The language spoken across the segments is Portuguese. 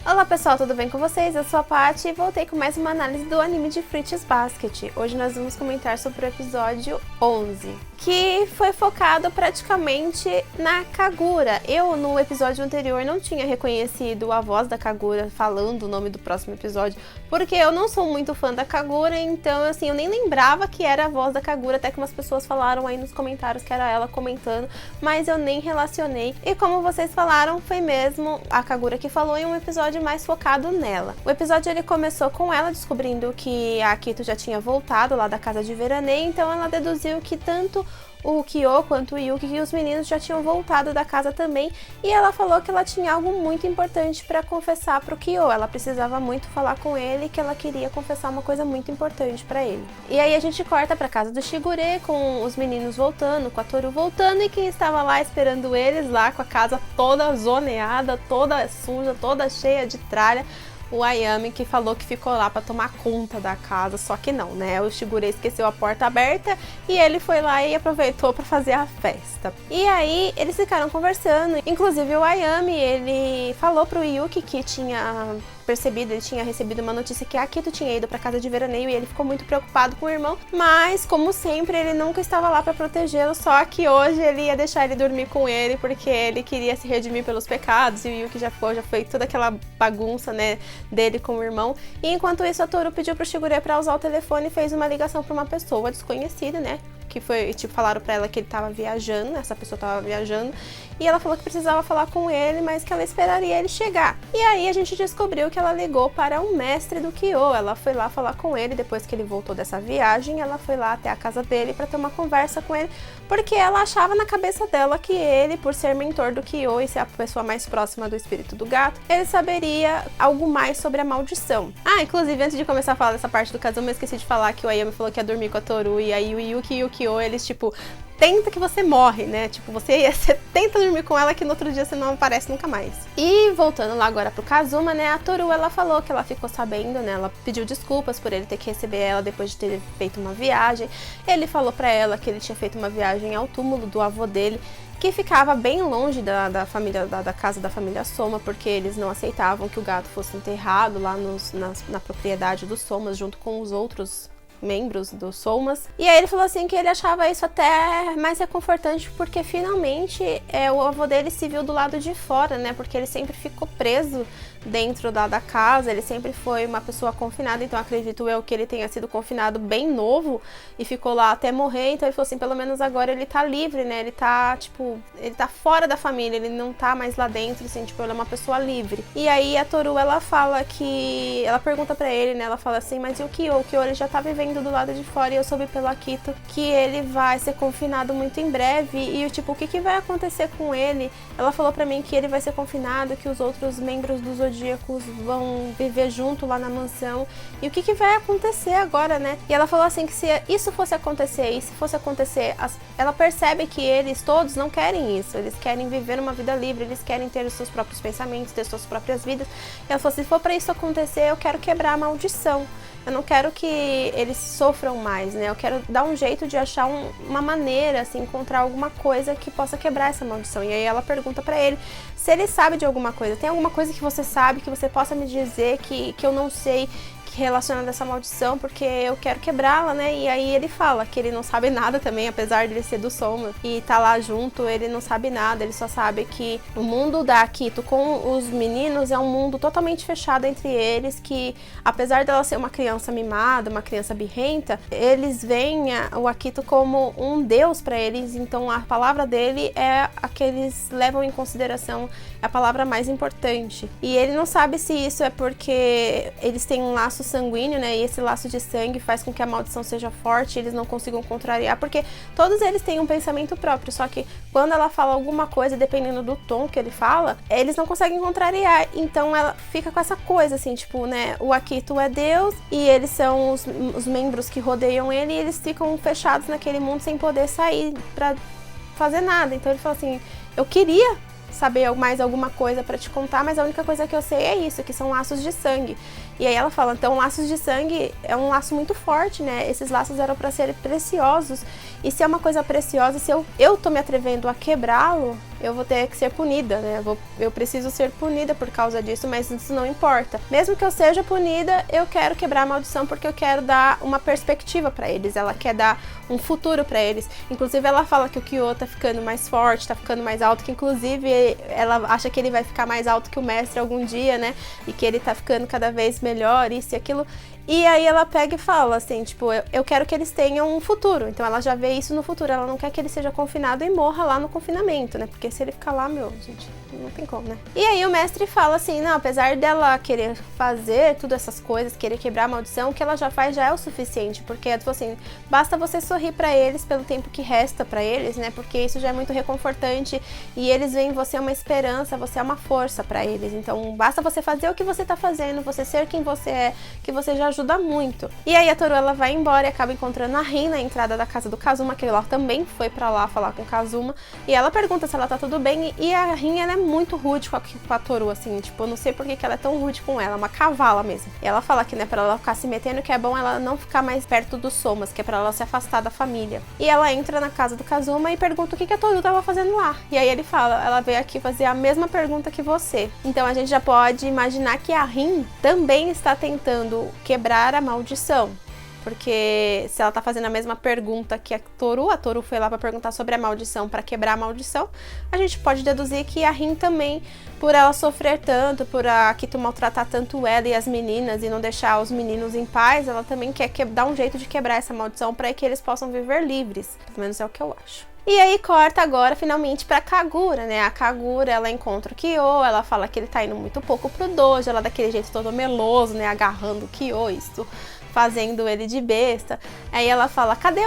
Olá pessoal, tudo bem com vocês? Eu sou a Paty e voltei com mais uma análise do anime de Fruits Basket. Hoje nós vamos comentar sobre o episódio 11, que foi focado praticamente na Kagura. Eu, no episódio anterior, não tinha reconhecido a voz da Kagura falando o nome do próximo episódio, porque eu não sou muito fã da Kagura, então assim, eu nem lembrava que era a voz da Kagura, até que umas pessoas falaram aí nos comentários que era ela comentando, mas eu nem relacionei. E como vocês falaram, foi mesmo a Kagura que falou em um episódio mais focado nela. O episódio ele começou com ela descobrindo que a Akito já tinha voltado lá da casa de veraneio, então ela deduziu que tanto o Kyo quanto o Yuki e os meninos já tinham voltado da casa também, e ela falou que ela tinha algo muito importante para confessar pro Kyo. Ela precisava muito falar com ele, que ela queria confessar uma coisa muito importante para ele. E aí a gente corta para casa do Shigure com os meninos voltando, com a Toru voltando, e quem estava lá esperando eles lá com a casa toda zoneada, toda suja, toda cheia de tralha, o Ayami, que falou que ficou lá para tomar conta da casa, só que não, né? O Shigure esqueceu a porta aberta e ele foi lá e aproveitou para fazer a festa. E aí eles ficaram conversando, inclusive o Ayami, ele falou pro Yuki que ele tinha recebido uma notícia que a Akito tinha ido para casa de veraneio e ele ficou muito preocupado com o irmão, mas como sempre ele nunca estava lá para protegê-lo, só que hoje ele ia deixar ele dormir com ele porque ele queria se redimir pelos pecados, e o Yuki já foi toda aquela bagunça, né, dele com o irmão. E enquanto isso a Toru pediu pro Shigure para usar o telefone e fez uma ligação para uma pessoa desconhecida, né, que foi, tipo, falaram pra ela que ele tava viajando, essa pessoa tava viajando, e ela falou que precisava falar com ele, mas que ela esperaria ele chegar. E aí a gente descobriu que ela ligou para um mestre do Kyo. Ela foi lá falar com ele depois que ele voltou dessa viagem, ela foi lá até a casa dele para ter uma conversa com ele, porque ela achava na cabeça dela que ele, por ser mentor do Kyo e ser a pessoa mais próxima do espírito do gato, ele saberia algo mais sobre a maldição. Ah, inclusive, antes de começar a falar dessa parte do Kazuma, eu esqueci de falar que o Ayami falou que ia dormir com a Toru, e aí o Yuki e o Kyo, eles, tipo, tenta que você morre, né? Tipo, você tenta dormir com ela que no outro dia você não aparece nunca mais. E voltando lá agora pro Kazuma, né? A Toru, ela falou que ela ficou sabendo, né? Ela pediu desculpas por ele ter que receber ela depois de ter feito uma viagem. Ele falou pra ela que ele tinha feito uma viagem ao túmulo do avô dele, que ficava bem longe da família, da casa da família Soma, porque eles não aceitavam que o gato fosse enterrado lá na propriedade dos Somas, junto com os outros membros dos Somas. E aí ele falou assim que ele achava isso até mais reconfortante, porque finalmente o avô dele se viu do lado de fora, né? Porque ele sempre ficou preso dentro da casa, ele sempre foi uma pessoa confinada, então acredito eu que ele tenha sido confinado bem novo e ficou lá até morrer. Então ele falou assim, pelo menos agora ele tá livre, né? Ele tá, tipo, ele tá fora da família, ele não tá mais lá dentro, assim, tipo, ele é uma pessoa livre. E aí a Toru, ela fala que, ela pergunta pra ele, né? Ela fala assim, mas e o Kyo? O Kyo, ele já tá vivendo do lado de fora, e eu soube pelo Akito que ele vai ser confinado muito em breve, e tipo, o que vai acontecer com ele? Ela falou pra mim que ele vai ser confinado, que os outros membros dos Zodíacos vão viver junto lá na mansão, e o que vai acontecer agora, né? E ela falou assim que se isso fosse acontecer, e se fosse acontecer, ela percebe que eles todos não querem isso, eles querem viver uma vida livre, eles querem ter os seus próprios pensamentos, ter suas próprias vidas. E ela falou, se for pra isso acontecer, eu quero quebrar a maldição. Eu não quero que eles sofram mais, né? Eu quero dar um jeito de achar uma maneira, assim, encontrar alguma coisa que possa quebrar essa maldição. E aí ela pergunta pra ele se ele sabe de alguma coisa. Tem alguma coisa que você sabe, que você possa me dizer que eu não sei, relacionada a essa maldição, porque eu quero quebrá-la, né? E aí ele fala que ele não sabe nada também, apesar de ele ser do Soma e tá lá junto, ele não sabe nada, ele só sabe que o mundo da Akito com os meninos é um mundo totalmente fechado entre eles, que apesar dela ser uma criança mimada, uma criança birrenta, eles veem o Akito como um deus para eles, então a palavra dele é a que eles levam em consideração, é a palavra mais importante. E ele não sabe se isso é porque eles têm um laço sanguíneo, né? E esse laço de sangue faz com que a maldição seja forte, eles não consigam contrariar, porque todos eles têm um pensamento próprio, só que quando ela fala alguma coisa, dependendo do tom que ele fala, eles não conseguem contrariar. Então ela fica com essa coisa, assim, tipo, né? O Akito é Deus e eles são os membros que rodeiam ele, e eles ficam fechados naquele mundo sem poder sair pra fazer nada. Então ele fala assim, eu queria saber mais alguma coisa pra te contar, mas a única coisa que eu sei é isso, que são laços de sangue. E aí ela fala, então laços de sangue é um laço muito forte, né? Esses laços eram pra serem preciosos E se é uma coisa preciosa, se eu tô me atrevendo a quebrá-lo, eu vou ter que ser punida, né? Eu preciso ser punida por causa disso, mas isso não importa. Mesmo que eu seja punida, eu quero quebrar a maldição porque eu quero dar uma perspectiva pra eles. Ela quer dar um futuro pra eles. Inclusive, ela fala que o Kyo tá ficando mais forte, tá ficando mais alto, que inclusive ela acha que ele vai ficar mais alto que o mestre algum dia, né? E que ele tá ficando cada vez melhor, isso e aquilo. E aí ela pega e fala assim, tipo, eu quero que eles tenham um futuro. Então ela já vê isso no futuro, ela não quer que ele seja confinado e morra lá no confinamento, né? Porque se ele ficar lá, meu, gente, não tem como, né? E aí o mestre fala assim, não, apesar dela querer fazer todas essas coisas, querer quebrar a maldição, o que ela já faz já é o suficiente. Porque, tipo assim, basta você sorrir pra eles pelo tempo que resta pra eles, né? Porque isso já é muito reconfortante e eles veem em você uma esperança, você é uma força pra eles. Então basta você fazer o que você tá fazendo, você ser quem você é, que você já ajuda muito. E aí a Toru, ela vai embora e acaba encontrando a Rin na entrada da casa do Kazuma, que ela também foi pra lá falar com o Kazuma, e ela pergunta se ela tá tudo bem, e a Rin, ela é muito rude com a Toru, assim, tipo, eu não sei por que ela é tão rude com ela, é uma cavala mesmo. E ela fala que, né, pra ela ficar se metendo, que é bom ela não ficar mais perto dos Somas, que é pra ela se afastar da família. E ela entra na casa do Kazuma e pergunta o que a Toru tava fazendo lá. E aí ele fala, ela veio aqui fazer a mesma pergunta que você. Então a gente já pode imaginar que a Rin também está tentando quebrar a maldição, porque se ela tá fazendo a mesma pergunta que a Toru foi lá pra perguntar sobre a maldição, pra quebrar a maldição, a gente pode deduzir que a Rin também, por ela sofrer tanto, por a Akito maltratar tanto ela e as meninas e não deixar os meninos em paz, ela também quer dar um jeito de quebrar essa maldição pra que eles possam viver livres, pelo menos é o que eu acho. E aí corta agora finalmente pra Kagura, né? A Kagura, ela encontra o Kyo, ela fala que ele tá indo muito pouco pro dojo, ela daquele jeito todo meloso, né? Agarrando o Kyo, isso, fazendo ele de besta. Aí ela fala, cadê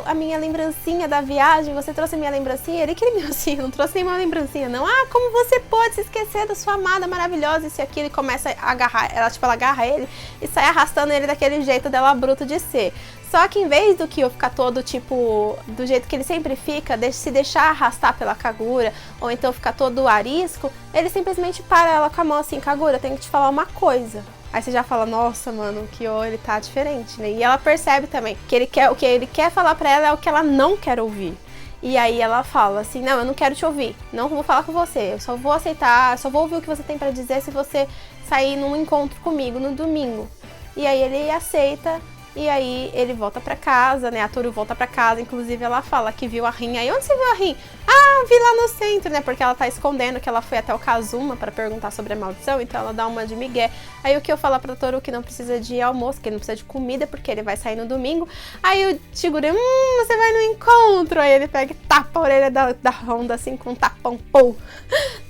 a minha lembrancinha da viagem? Você trouxe a minha lembrancinha? Ele que me assim, não trouxe nenhuma lembrancinha, não. Ah, como você pode se esquecer da sua amada maravilhosa? Isso e aquilo, e começa a agarrar, ela agarra ele e sai arrastando ele daquele jeito dela bruto de ser. Só que em vez do Kyo ficar todo, tipo, do jeito que ele sempre fica, se deixar arrastar pela Kagura, ou então ficar todo arisco, ele simplesmente para ela com a mão assim, Kagura, eu tenho que te falar uma coisa. Aí você já fala, nossa, mano, o Kyo, ele tá diferente, né? E ela percebe também que o que ele quer falar pra ela é o que ela não quer ouvir. E aí ela fala assim, não, eu não quero te ouvir, não vou falar com você, eu só vou aceitar, só vou ouvir o que você tem pra dizer se você sair num encontro comigo no domingo. E aí ele aceita. E aí ele volta pra casa, né? A Toru volta pra casa, inclusive ela fala que viu a Rin. Aí onde você viu a Rin? Ah, vi lá no centro, né? Porque ela tá escondendo que ela foi até o Kazuma pra perguntar sobre a maldição, então ela dá uma de migué. Aí o que eu falo pra Toru que não precisa de almoço, que ele não precisa de comida, porque ele vai sair no domingo. Aí o Chigure, você vai no encontro. Aí ele pega e tapa a orelha da Honda assim com um tapão, pô.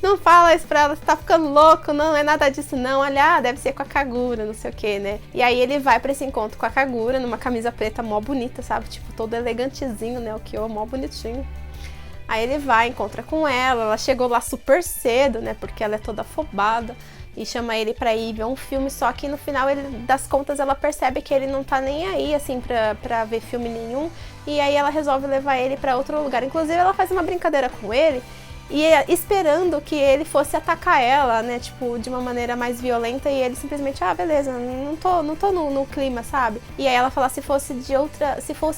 Não fala isso pra ela, você tá ficando louco, não é nada disso não. Olha, deve ser com a Kagura, não sei o que, né? E aí ele vai pra esse encontro com a Kagura, numa camisa preta mó bonita, sabe? Tipo, todo elegantezinho, né? O Kyo, mó bonitinho. Aí ele vai, encontra com ela chegou lá super cedo, né? Porque ela é toda afobada. E chama ele pra ir ver um filme, só que no final das contas ela percebe que ele não tá nem aí, assim, pra ver filme nenhum. E aí ela resolve levar ele pra outro lugar. Inclusive ela faz uma brincadeira com ele, e esperando que ele fosse atacar ela, né, tipo, de uma maneira mais violenta, e ele simplesmente, beleza, não tô no clima, sabe? E aí ela fala, se fosse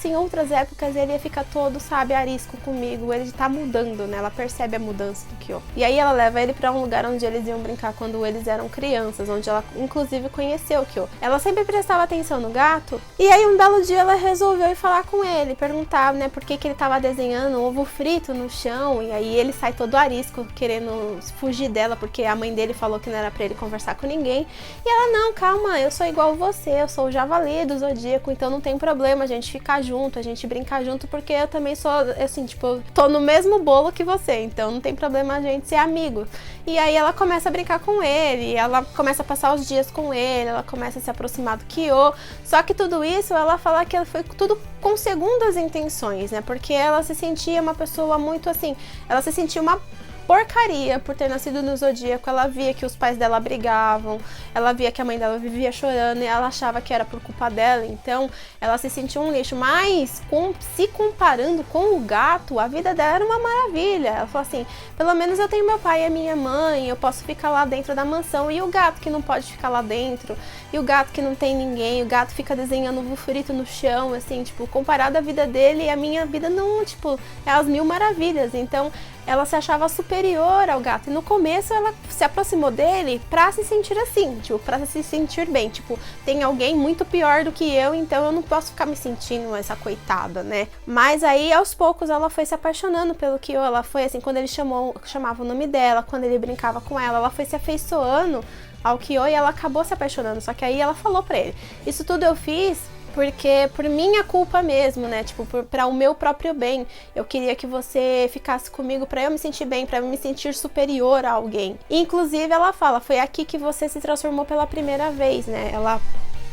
em outras épocas, ele ia ficar todo, sabe, arisco comigo, ele tá mudando, né, ela percebe a mudança do Kyo. E aí ela leva ele pra um lugar onde eles iam brincar quando eles eram crianças, onde ela, inclusive, conheceu o Kyo. Ela sempre prestava atenção no gato, e aí um belo dia ela resolveu ir falar com ele, perguntar, né, por que ele tava desenhando um ovo frito no chão, e aí ele sai todo arisco, querendo fugir dela, porque a mãe dele falou que não era pra ele conversar com ninguém. E ela, não, calma, eu sou igual você, eu sou o javali do Zodíaco, então não tem problema a gente ficar junto, a gente brincar junto, porque eu também sou, assim, tipo, tô no mesmo bolo que você, então não tem problema a gente ser amigo. E aí ela começa a brincar com ele, ela começa a passar os dias com ele, ela começa a se aproximar do Kyo, só que tudo isso, ela fala que foi tudo com segundas intenções, né, porque ela se sentia uma pessoa muito assim, ela se sentia uma porcaria por ter nascido no zodíaco. Ela via que os pais dela brigavam, ela via que a mãe dela vivia chorando e ela achava que era por culpa dela, então ela se sentia um lixo. Mas se comparando com o gato, a vida dela era uma maravilha. Ela falou assim, pelo menos eu tenho meu pai e a minha mãe, eu posso ficar lá dentro da mansão. E o gato que não pode ficar lá dentro, e o gato que não tem ninguém, o gato fica desenhando ovo frito no chão, assim, tipo, comparado à vida dele, a minha vida não, tipo, é as mil maravilhas. Então ela se achava superior ao gato, e no começo ela se aproximou dele pra se sentir assim, tipo, pra se sentir bem, tipo, tem alguém muito pior do que eu, então eu não posso ficar me sentindo essa coitada, né? Mas aí aos poucos ela foi se apaixonando pelo Kyo. Ela foi assim, quando ele chamava o nome dela, quando ele brincava com ela foi se afeiçoando ao Kyo e ela acabou se apaixonando. Só que aí ela falou pra ele, isso tudo eu fiz porque por minha culpa mesmo, né? Tipo, pra o meu próprio bem. Eu queria que você ficasse comigo pra eu me sentir bem, pra eu me sentir superior a alguém. E, inclusive, ela fala, foi aqui que você se transformou pela primeira vez, né? Ela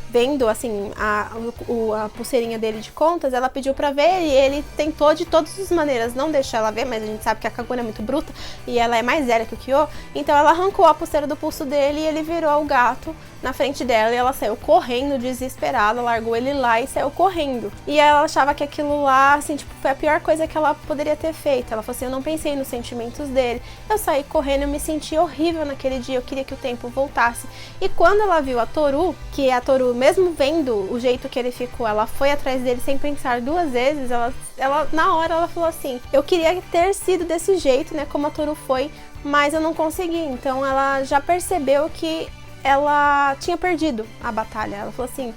vendo, assim, a pulseirinha dele de contas, ela pediu pra ver e ele tentou de todas as maneiras não deixar ela ver, mas a gente sabe que a Kagura é muito bruta e ela é mais velha que o Kyo, então ela arrancou a pulseira do pulso dele e ele virou o gato na frente dela e ela saiu correndo, desesperada, largou ele lá e saiu correndo. E ela achava que aquilo lá, assim, tipo, foi a pior coisa que ela poderia ter feito. Ela falou assim, eu não pensei nos sentimentos dele, eu saí correndo, eu me senti horrível naquele dia, eu queria que o tempo voltasse. E quando ela viu a Toru, que a Toru, mesmo vendo o jeito que ele ficou, ela foi atrás dele sem pensar duas vezes, ela na hora ela falou assim, eu queria ter sido desse jeito, né, como a Toru foi, mas eu não consegui. Então ela já percebeu que ela tinha perdido a batalha. Ela falou assim,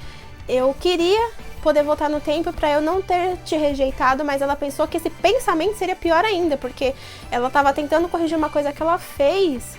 eu queria poder voltar no tempo pra eu não ter te rejeitado, mas ela pensou que esse pensamento seria pior ainda, porque ela tava tentando corrigir uma coisa que ela fez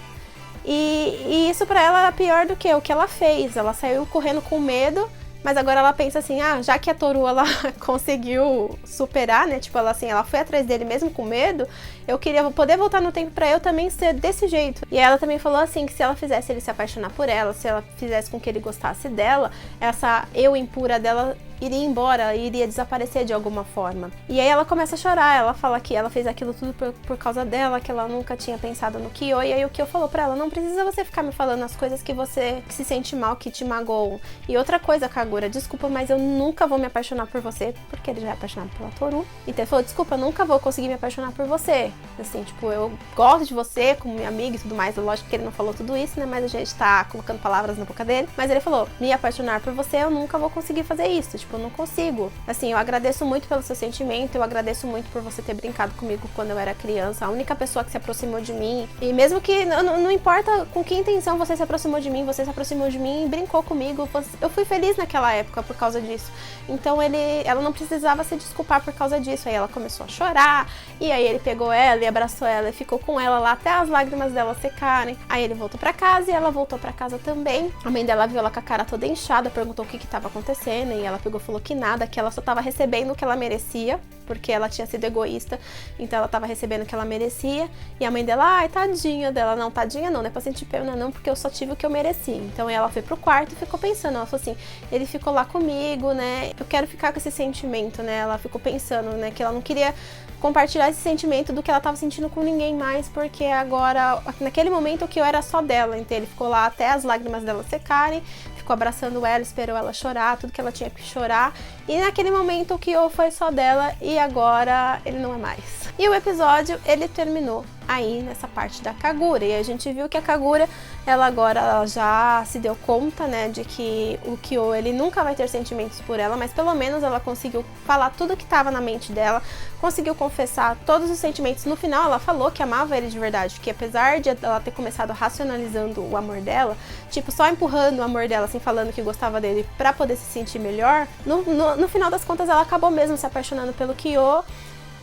e isso pra ela era pior do que o que ela fez. Ela saiu correndo com medo, mas agora ela pensa assim, já que a Toru ela conseguiu superar, né, tipo, ela foi atrás dele mesmo com medo, eu queria poder voltar no tempo pra eu também ser desse jeito. E ela também falou assim, que se ela fizesse ele se apaixonar por ela, se ela fizesse com que ele gostasse dela, essa eu impura dela iria embora, iria desaparecer de alguma forma. E aí ela começa a chorar, ela fala que ela fez aquilo tudo por causa dela, que ela nunca tinha pensado no Kyo, e aí o Kyo falou pra ela, não precisa você ficar me falando as coisas que você se sente mal, que te magoam. E outra coisa, Kagura, desculpa, mas eu nunca vou me apaixonar por você, porque ele já é apaixonado pela Toru. Então ele falou, desculpa, eu nunca vou conseguir me apaixonar por você. Assim, tipo, eu gosto de você como minha amiga e tudo mais, lógico que ele não falou tudo isso, né, mas a gente tá colocando palavras na boca dele. Mas ele falou, me apaixonar por você, eu nunca vou conseguir fazer isso, tipo, eu não consigo. Assim, eu agradeço muito pelo seu sentimento, eu agradeço muito por você ter brincado comigo quando eu era criança, a única pessoa que se aproximou de mim, e mesmo que, não importa com que intenção você se aproximou de mim, você se aproximou de mim e brincou comigo, eu fui feliz naquela época por causa disso. Então ela não precisava se desculpar por causa disso. Aí ela começou a chorar, e aí ele pegou ela e abraçou ela e ficou com ela lá até as lágrimas dela secarem. Aí ele voltou pra casa e ela voltou pra casa também. A mãe dela viu ela com a cara toda inchada, perguntou o que tava acontecendo, e ela pegou e falou que nada, que ela só tava recebendo o que ela merecia, porque ela tinha sido egoísta, então ela tava recebendo o que ela merecia. E a mãe dela, ai, tadinha dela. Não, tadinha não é pra sentir pena não, porque eu só tive o que eu mereci. Então ela foi pro quarto e ficou pensando, ela falou assim, ele ficou lá comigo, né, eu quero ficar com esse sentimento, né, ela ficou pensando, né, que ela não queria compartilhar esse sentimento do que ela tava sentindo com ninguém mais, porque agora, naquele momento, o que eu era só dela. Então ele ficou lá até as lágrimas dela secarem, ficou abraçando ela, esperou ela chorar, tudo que ela tinha que chorar, e naquele momento o Kyo foi só dela e agora ele não é mais. E o episódio, ele terminou aí nessa parte da Kagura, e a gente viu que a Kagura, ela agora já se deu conta, né, de que o Kyo, ele nunca vai ter sentimentos por ela, mas pelo menos ela conseguiu falar tudo que estava na mente dela, conseguiu confessar todos os sentimentos. No final ela falou que amava ele de verdade, que apesar de ela ter começado racionalizando o amor dela, tipo, só empurrando o amor dela, assim, falando que gostava dele pra poder se sentir melhor, no final das contas ela acabou mesmo se apaixonando pelo Kyo.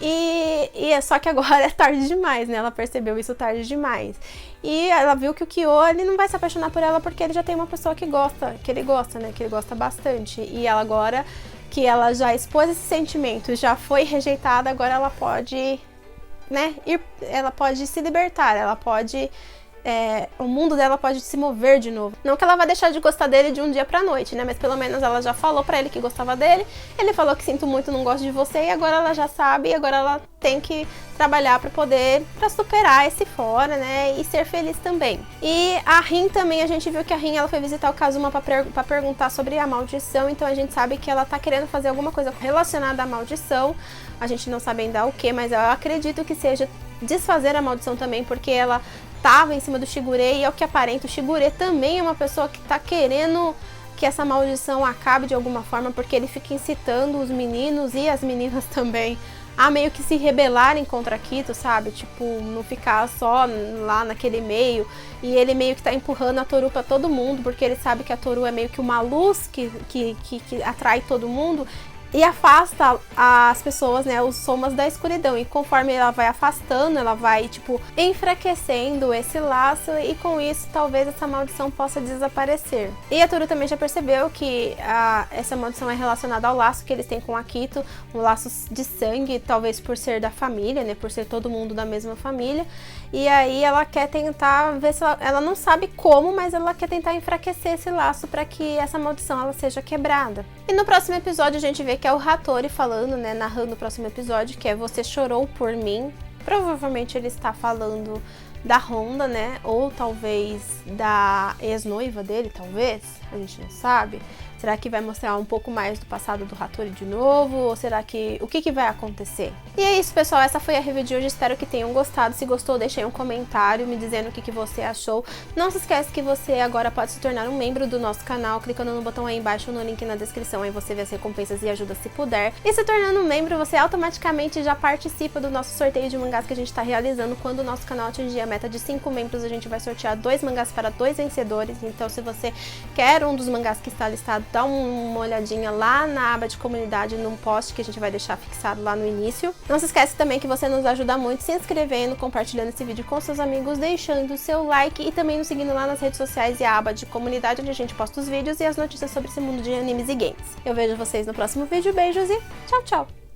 E é só que agora é tarde demais, né? Ela percebeu isso tarde demais. E ela viu que o Kyo, ele não vai se apaixonar por ela porque ele já tem uma pessoa que ele gosta, né? Que ele gosta bastante. E ela agora, que ela já expôs esse sentimento, já foi rejeitada, agora ela pode, né? Ela pode se libertar, ela pode o mundo dela pode se mover de novo. Não que ela vai deixar de gostar dele de um dia pra noite, né? Mas pelo menos ela já falou pra ele que gostava dele. Ele falou que sinto muito, não gosto de você. E agora ela já sabe, e agora ela tem que trabalhar pra superar esse fora, né? E ser feliz também. E a Rin também, a gente viu que a Rin, ela foi visitar o Kazuma pra perguntar sobre a maldição. Então a gente sabe que ela tá querendo fazer alguma coisa relacionada à maldição. A gente não sabe ainda o que, mas eu acredito que seja desfazer a maldição também, porque ela tava em cima do Shigure e é o que aparenta. O Shigure também é uma pessoa que tá querendo que essa maldição acabe de alguma forma, porque ele fica incitando os meninos e as meninas também a meio que se rebelarem contra Akito, sabe? Tipo, não ficar só lá naquele meio. E ele meio que tá empurrando a Toru pra todo mundo, porque ele sabe que a Toru é meio que uma luz que atrai todo mundo e afasta as pessoas, né, os somas da escuridão. E conforme ela vai afastando, ela vai, tipo, enfraquecendo esse laço, e com isso talvez essa maldição possa desaparecer. E a Toru também já percebeu que essa maldição é relacionada ao laço que eles têm com Akito, um laço de sangue, talvez por ser da família, né, por ser todo mundo da mesma família. E aí ela quer tentar ver se ela não sabe como, mas ela quer tentar enfraquecer esse laço para que essa maldição ela seja quebrada. E no próximo episódio a gente vê que é o Hattori falando, né, narrando o próximo episódio, que é "Você chorou por mim". Provavelmente ele está falando da Honda, né, ou talvez da ex-noiva dele, talvez, a gente não sabe. Será que vai mostrar um pouco mais do passado do Hattori de novo? Ou será que... o que vai acontecer? E é isso, pessoal. Essa foi a review de hoje. Espero que tenham gostado. Se gostou, deixe aí um comentário me dizendo o que você achou. Não se esquece que você agora pode se tornar um membro do nosso canal, clicando no botão aí embaixo, no link na descrição. Aí você vê as recompensas e ajuda se puder. E se tornando um membro, você automaticamente já participa do nosso sorteio de mangás que a gente está realizando. Quando o nosso canal atingir a meta de 5 membros, a gente vai sortear 2 mangás para 2 vencedores. Então, se você quer um dos mangás que está listado, dá uma olhadinha lá na aba de comunidade, num post que a gente vai deixar fixado lá no início. Não se esquece também que você nos ajuda muito se inscrevendo, compartilhando esse vídeo com seus amigos, deixando o seu like e também nos seguindo lá nas redes sociais e a aba de comunidade, onde a gente posta os vídeos e as notícias sobre esse mundo de animes e games. Eu vejo vocês no próximo vídeo, beijos e tchau, tchau!